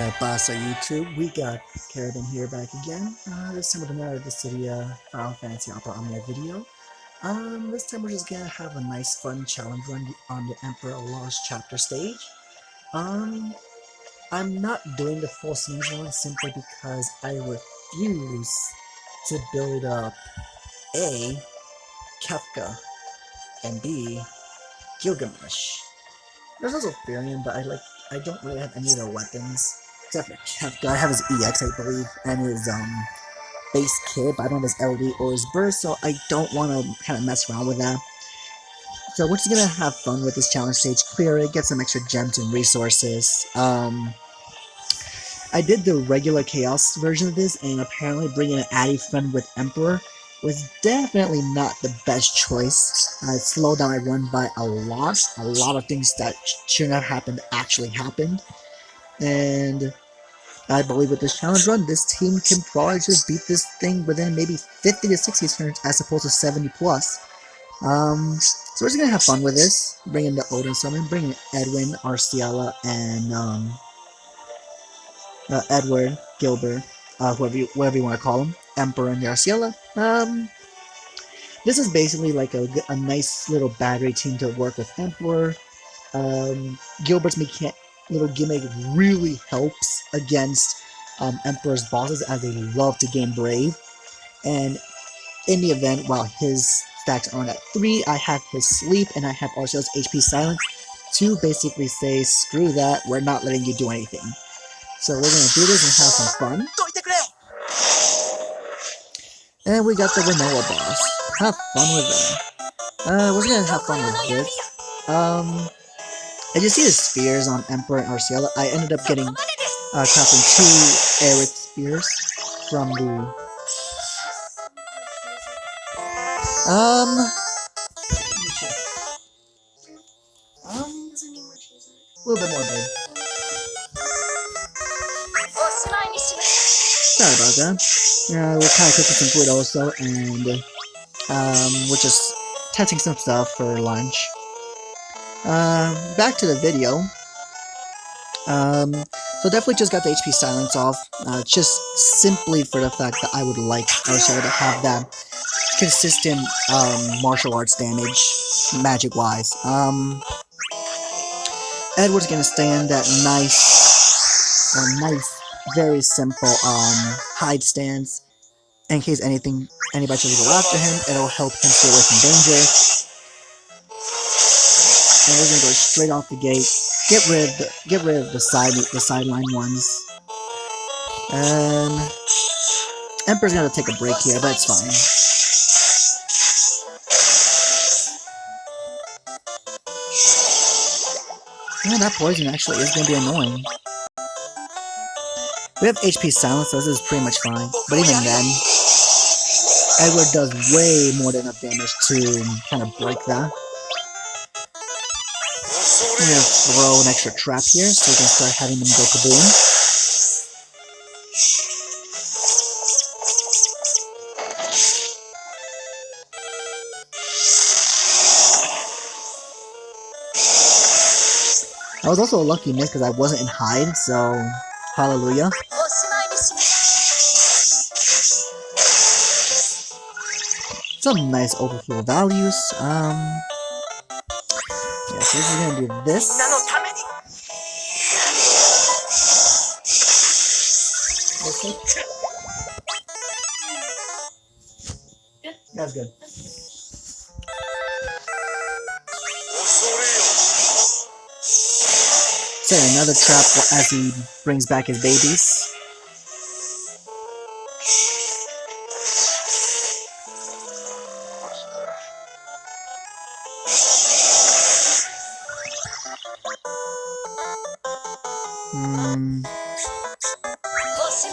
Alright, Pasa YouTube, we got Kerubin here back again. This time with another Dissidia Final Fantasy Opera Omnia video. This time we're just gonna have a nice fun challenge run on the Emperor Lost chapter stage. I'm not doing the full scenes one simply because I refuse to build up A, Kefka, and B, Gilgamesh. There's also Firion, but I don't really have any of their weapons. Except for Kefka. I have his EX, I believe, and his base kit, but I don't have his LD or his burst, so I don't want to kind of mess around with that. So we're just gonna have fun with this challenge stage, clear it, get some extra gems and resources. I did the regular Chaos version of this, and apparently bringing an Addy friend with Emperor was definitely not the best choice. I slowed down my run by a lot. A lot of things that shouldn't have happened actually happened. And I believe with this challenge run, this team can probably just beat this thing within maybe 50 to 60 turns as opposed to 70 plus. So we're just gonna have fun with this. Bring in the Odin Summon, bring in Edwin, Arciela, and Edward, Gilbert, whatever you want to call him, Emperor and Arciela. This is basically like a nice little battery team to work with Emperor. Gilbert's little gimmick really helps against Emperor's bosses as they love to gain Brave. And in the event, while his stacks aren't at 3, I have his Sleep and I have Arciela's HP Silence to basically say, screw that, we're not letting you do anything. So we're gonna do this and have some fun. And we got the Vanilla boss. Have fun with that. We're gonna have fun with this. As you see the spears on Emperor and Arciela, I ended up getting crafting 2 Aerith spears from the a little bit more big. Sorry about that. We're kind of cooking some food also, and we're just testing some stuff for lunch. Back to the video. So definitely just got the HP Silence off, just simply for the fact that I would like Arciela to have that consistent martial arts damage, magic-wise. Edward's gonna stay in that nice, very simple hide stance. In case anybody tries to go after him, it'll help him stay away from danger. And we're gonna go straight off the gate. Get rid of the sideline ones. And Emperor's gonna take a break here, but it's fine. Yeah, that poison actually is gonna be annoying. We have HP Silence, so this is pretty much fine. But even then, Edward does way more than enough damage to kind of break that. I'm gonna throw an extra trap here so we can start having them go kaboom. I was also a lucky miss because I wasn't in hide, so hallelujah. Some nice overflow values. Yeah, so we're gonna do this. That's good. Set another trap as he brings back his babies.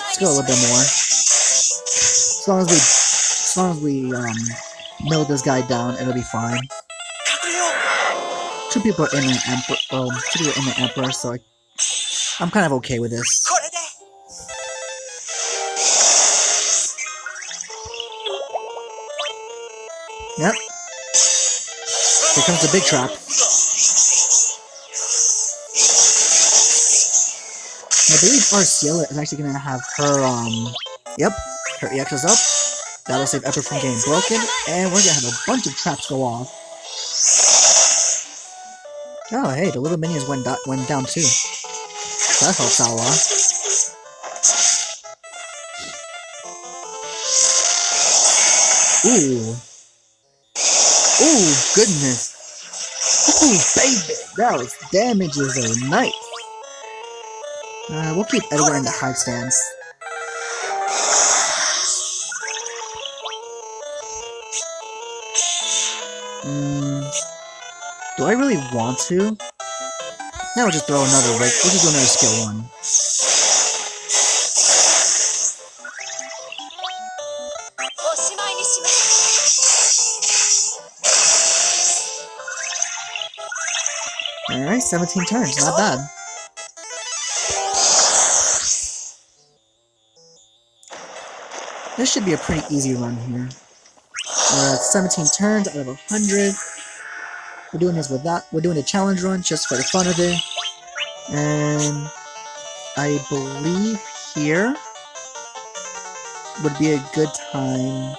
Let's go a little bit more. As long as we mill this guy down, it'll be fine. 2 people are in an Emperor. 2 people are in the Emperor, so I'm kind of okay with this. Yep. Here comes the big trap. I believe our Ciela is actually gonna have her, yep, her EX is up. That'll save Emperor from getting broken, and we're gonna have a bunch of traps go off. Oh, hey, the little minions went down too. So that helps out a lot. Ooh. Ooh, goodness. Ooh, baby, those damages are nice. We'll keep Edward in the hide stance. Do I really want to? Now we'll just throw another we'll just do another skill one. Alright, 17 turns, not bad. This should be a pretty easy run here. 17 turns out of 100. We're doing this with that. We're doing a challenge run just for the fun of it. And I believe here would be a good time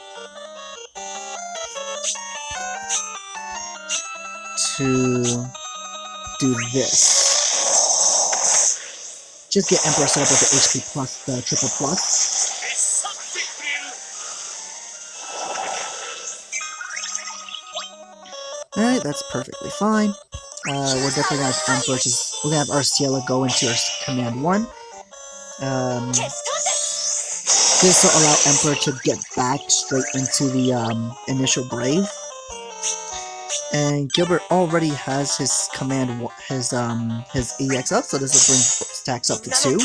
to do this. Just get Emperor set up with the HP plus, the triple plus. Alright, that's perfectly fine. We're definitely gonna have Emperor we're gonna have our Ciela go into our command 1. This will allow Emperor to get back straight into the initial Brave. And Gilbert already has his command, his EX up, so this will bring stacks up to 2.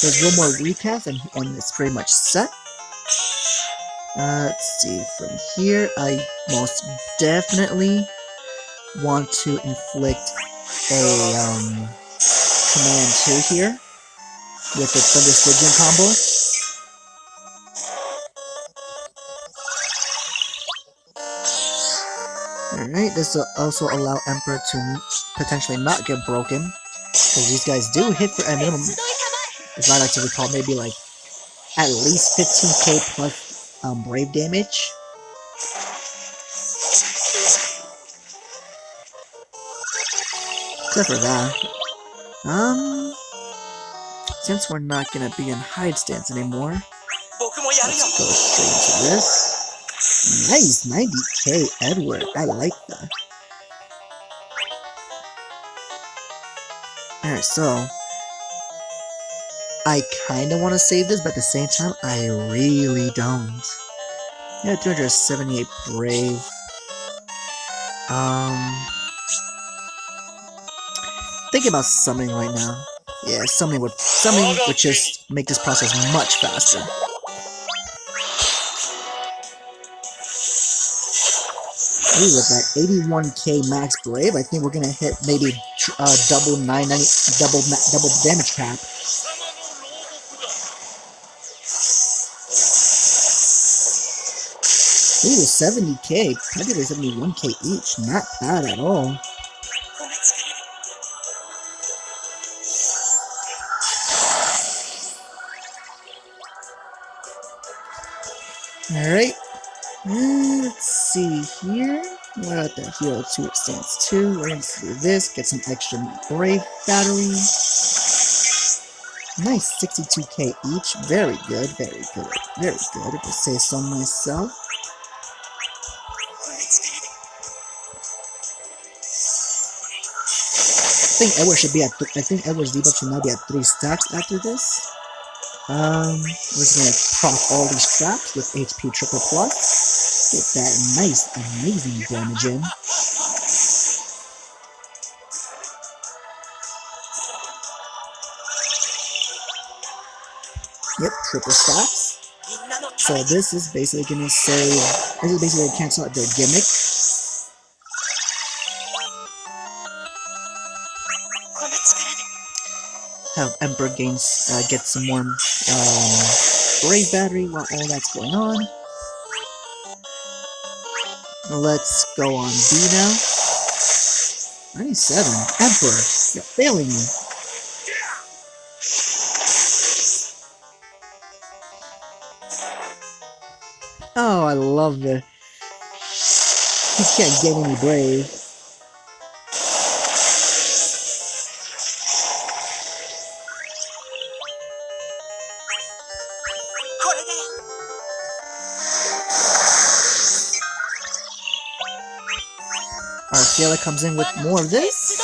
There's one more recast, and it's pretty much set. Let's see, from here, I most definitely want to inflict a command 2 here with the Thunder Stygian combo. Alright, this will also allow Emperor to potentially not get broken, because these guys do hit for a minimum, if I like to recall, maybe like at least 15k plus Brave damage. Except for that. Since we're not gonna be in hide stance anymore, let's go straight into this. Nice, 90k Edward, I like that. Alright, so I kinda wanna save this, but at the same time, I really don't. Yeah, 278 Brave. Thinking about summoning right now. Yeah, summoning would just make this process much faster. Ooh, with that 81k max Brave, I think we're gonna hit maybe double damage cap. Ooh, 70k, practically 71k each, not bad at all. Alright, let's see here. We're at the Hero 2 stance 2. We're going to do this, get some extra Brave battery. Nice, 62k each. Very good, very good, very good, if I say so myself. I think Edward should be at. I think Edward's debuff should now be at 3 stacks after this. We're just gonna proc all these traps with HP triple plus. Get that nice, amazing damage in. Yep, triple stacks. So this is basically gonna say, this is basically gonna cancel out their gimmick. Have Emperor get some more Brave battery while all that's going on. Let's go on B now. 97. Emperor. You're failing me. Oh, I love it. He can't get any brave. Arceala comes in with more of this.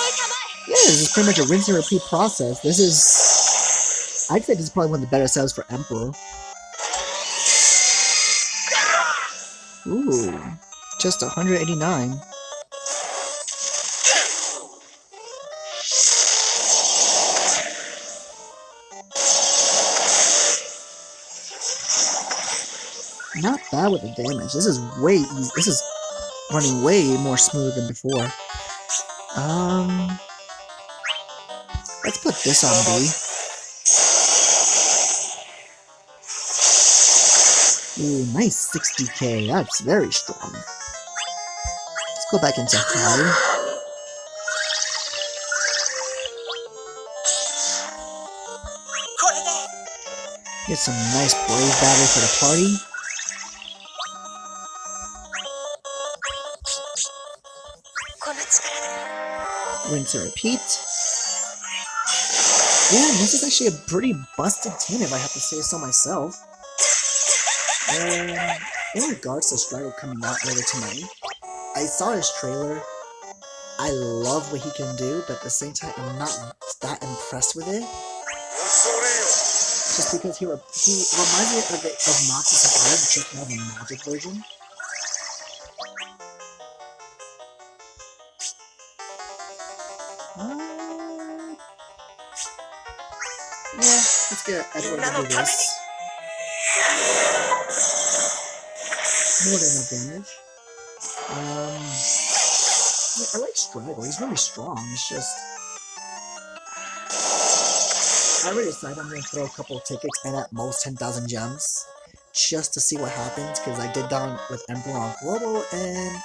Yeah, this is pretty much a rinse and repeat process. This is... I'd say this is probably one of the better setups for Emperor. Ooh, just 189. Not bad with the damage. This is way easy. This is running way more smooth than before. Let's put this on B. Ooh, nice 60k. That's very strong. Let's go back into high. Get some nice brave battle for the party. Rinse and repeat. Yeah, this is actually a pretty busted team if I have to say so myself. In regards to Strider coming out later tonight, I saw his trailer. I love what he can do, but at the same time, I'm not that impressed with it. Just because he reminds me of Noctis and Iron, just more of a magic version. Yeah, let's get Edward to do this. More than enough damage. Yeah, I like Strider. He's really strong. It's just... I already decided I'm going to throw a couple of tickets and at most 10,000 gems. Just to see what happens, because I did down with Emperor on Global, and...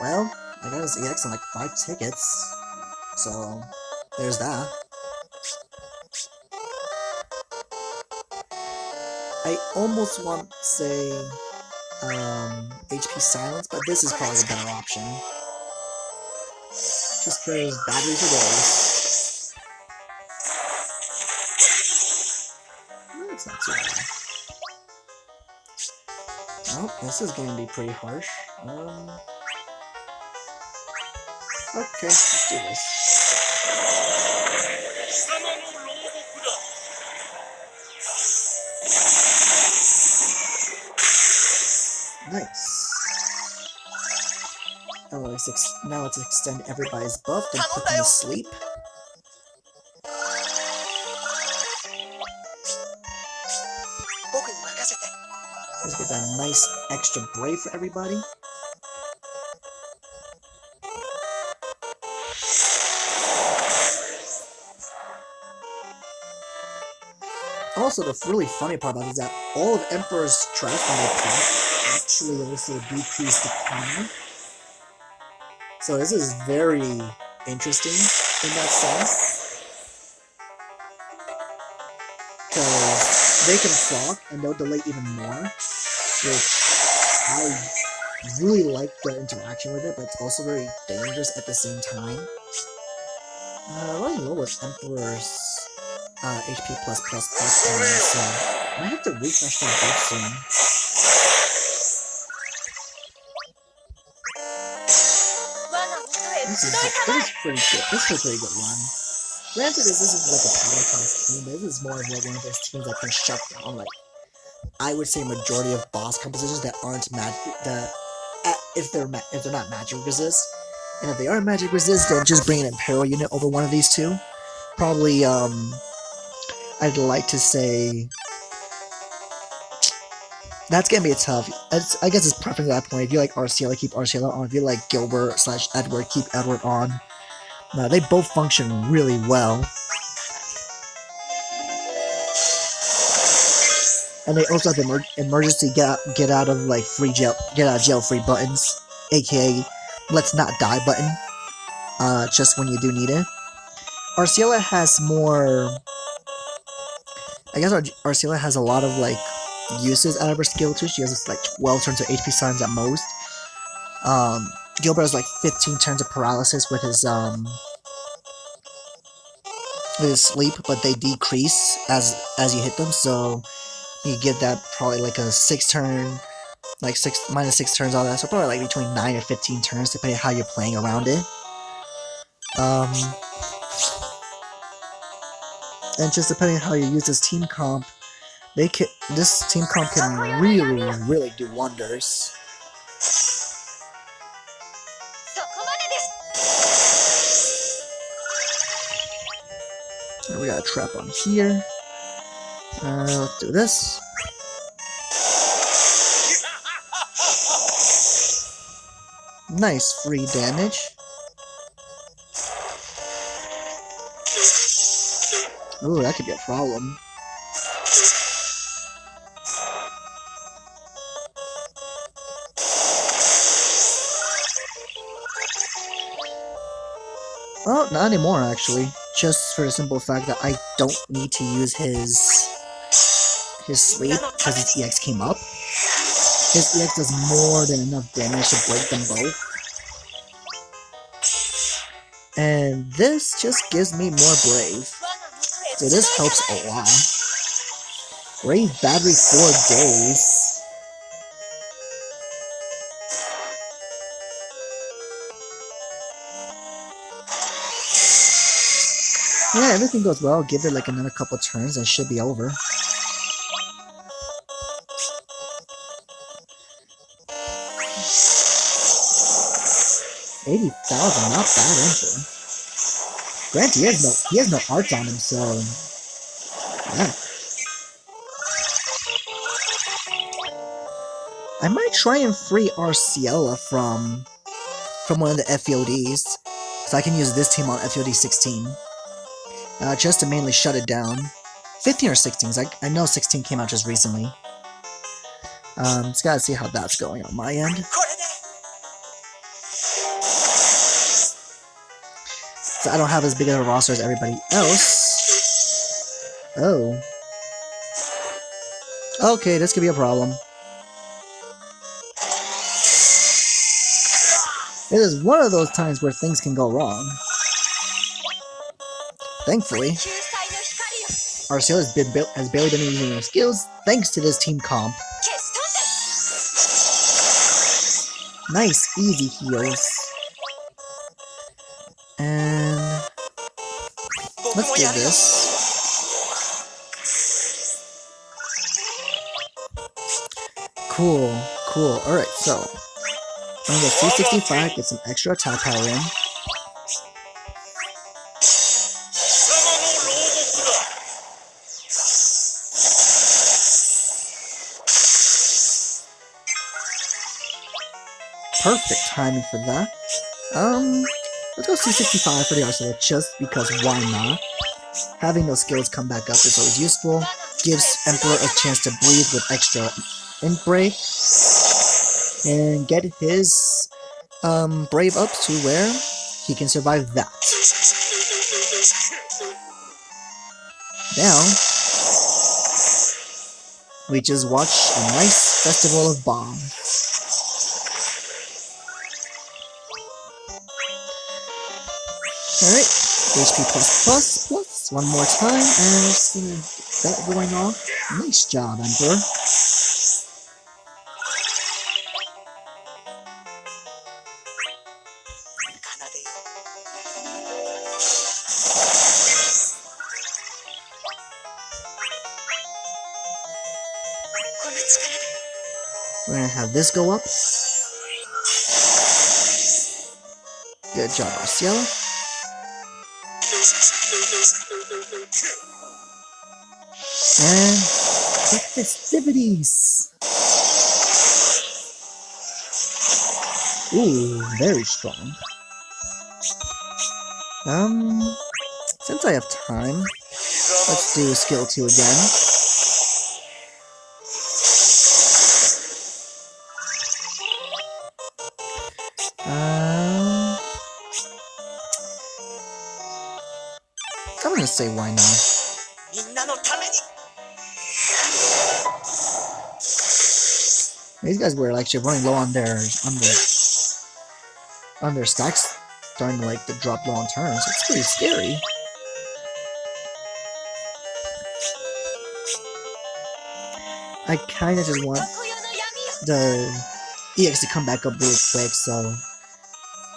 well, I got his EX on like 5 tickets. So, there's that. I almost want to say HP Silence, but this is probably the better option. Just because batteries are those. That's not too bad. Oh, this is going to be pretty harsh. Okay, let's do this. Nice. Oh, now let's extend everybody's buff and put them to sleep. Let's get that nice extra brave for everybody. Also, the really funny part about it is that all of Emperor's trash when they pop actually also decrease the counter. So this is very interesting in that sense. Because they can proc and they'll delay even more, which I really like the interaction with it, but it's also very dangerous at the same time. Running low with Emperor's HP+++, so I have to refresh them both soon. This is pretty good. This is a pretty good run. Granted, this isn't like a powerhouse team, but this is more of like one of those teams that can shut down, like, I would say majority of boss compositions that aren't magic, if they're not magic resist. And if they are magic resist, then just bring an Imperial unit over one of these two. Probably, I'd like to say... That's gonna be a tough... I guess it's preference at that point. If you like Arceala, keep Arceala on. If you like Gilbert/Edward, keep Edward on. They both function really well. And they also have emergency get out of jail free buttons, aka let's not die button. Just when you do need it. Arcelia has more... I guess Arcelia has a lot of, like, uses out of her skill too. She has, like, 12 turns of HP signs at most. Gilbert has, like, 15 turns of paralysis with his sleep, but they decrease as you hit them, so you get that probably like a 6 turn, like minus 6 turns, all that, so probably like between 9 or 15 turns, depending on how you're playing around it. And just depending on how you use this team comp, this team comp can really do wonders. And we got a trap on here. Let's do this. Nice free damage. Ooh, that could be a problem. Well, not anymore actually. Just for the simple fact that I don't need to use his sleep because his EX came up. His EX does more than enough damage to break them both. And this just gives me more Brave. So this helps a lot. Brave battery 4 days. Yeah, everything goes well. Give it like another couple turns and it should be over. $80,000, not bad, Emperor. Granted, he has no arts on him, so yeah. I might try and free Arcelia from one of the FEODs, so I can use this team on FEOD 16. Just to mainly shut it down. 15 or 16, I know 16 came out just recently. Just gotta see how that's going on my end. So I don't have as big of a roster as everybody else. Oh. Okay, this could be a problem. It is one of those times where things can go wrong. Thankfully, Arcelia has barely been using her skills thanks to this team comp. Nice, easy heals. And let's do this. Cool. Alright, so I'm gonna go C65, get some extra attack power in. Perfect timing for that. Let's go C65 for the Arcelia, just because why not? Having those skills come back up is always useful. Gives Emperor a chance to breathe with extra Ink Brave. And get his Brave up to where he can survive that. Now, we just watch a nice festival of bombs. Alright, HP plus, one more time, and just gonna get that going off. Nice job, Emperor. We're gonna have this go up. Good job, Arcelia. And the festivities! Ooh, very strong. Since I have time, let's do skill 2 again. I'm gonna say why not. These guys were actually running low on their stacks, starting to like to drop low on turns. It's pretty scary. I kind of just want the EX to come back up really quick, so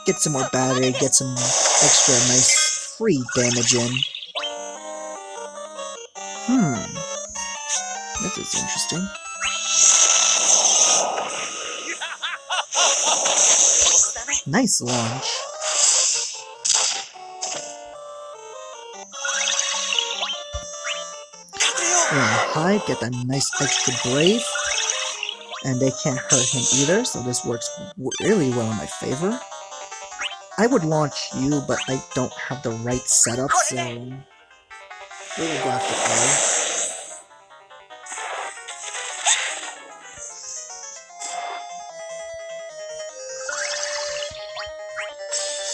get some more battery, get some extra nice free damage in. This is interesting. Nice launch. Hide, get that nice extra brave, and they can't hurt him either, so this works really well in my favor. I would launch you, but I don't have the right setup, so we're gonna go after A.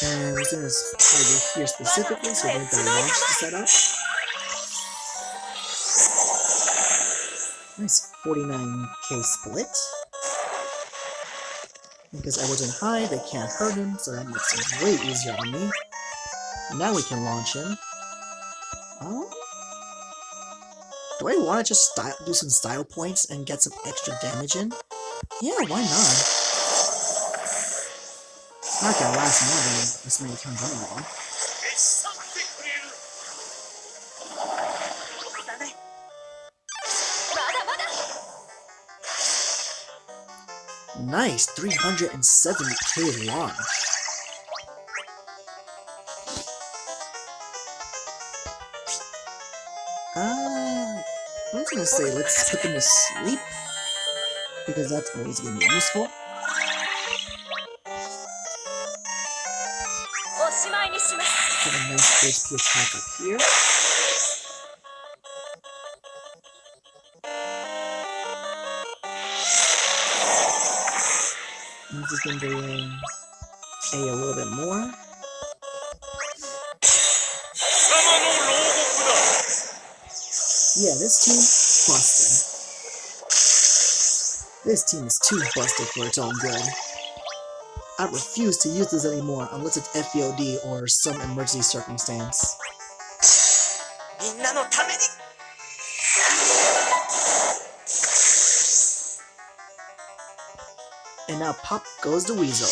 And we're gonna here specifically, so we're gonna launch the setup. Nice 49k split. Because I wasn't high, they can't hurt him, so that makes it way easier on me. Now we can launch him. Oh? Do I want to just do some style points and get some extra damage in? Yeah, why not? It's not gonna last more than this many turns anyway. Nice, 370k launch. I was gonna say let's put them to sleep, because that's always gonna be useful. Get a nice HP attack up here. I'm just gonna do A a little bit more. Yeah, this team, busted. This team is too busted for its own good. I refuse to use this anymore unless it's FEOD or some emergency circumstance. And now pop goes the Weasel.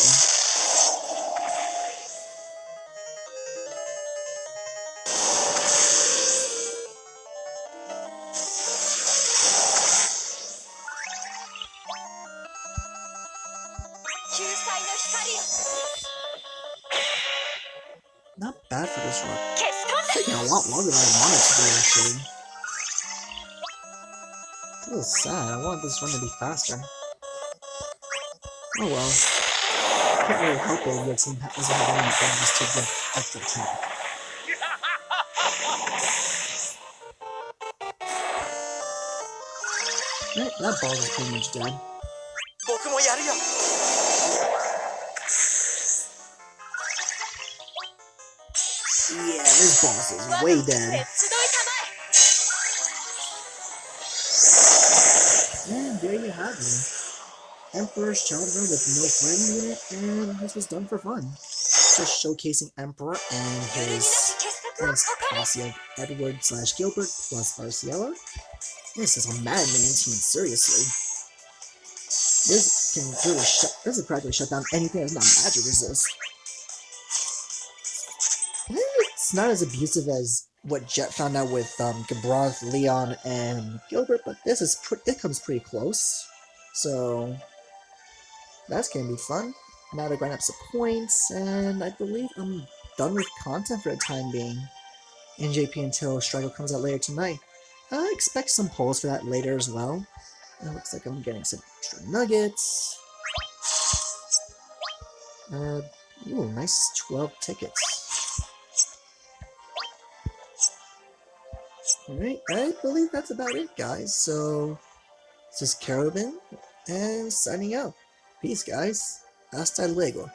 Not bad for this run. It's taking a lot longer than I wanted to do, actually. It's a little sad. I wanted this run to be faster. Oh well. Can't really help it if your team doesn't have any things to give extra attack. Right, that ball is pretty much dead. Yeah, this boss is way dead. And there you have it. Emperor's Challenge Run with no friend unit, and this was done for fun. Just showcasing Emperor and his posse of Edward / Gilbert plus Arciella. This is a madman team, seriously. This can really this will practically shut down anything that's not magic resist. It's not as abusive as what Jet found out with Gabroth, Leon, and Gilbert, but this is it comes pretty close. So that's gonna be fun. Now to grind up some points, and I believe I'm done with content for the time being in JP until Struggle comes out later tonight. I expect some polls for that later as well. It looks like I'm getting some extra nuggets. Ooh, nice 12 tickets. Alright, I believe that's about it, guys. So, this is Kerubin, and signing out. Peace, guys. Hasta luego.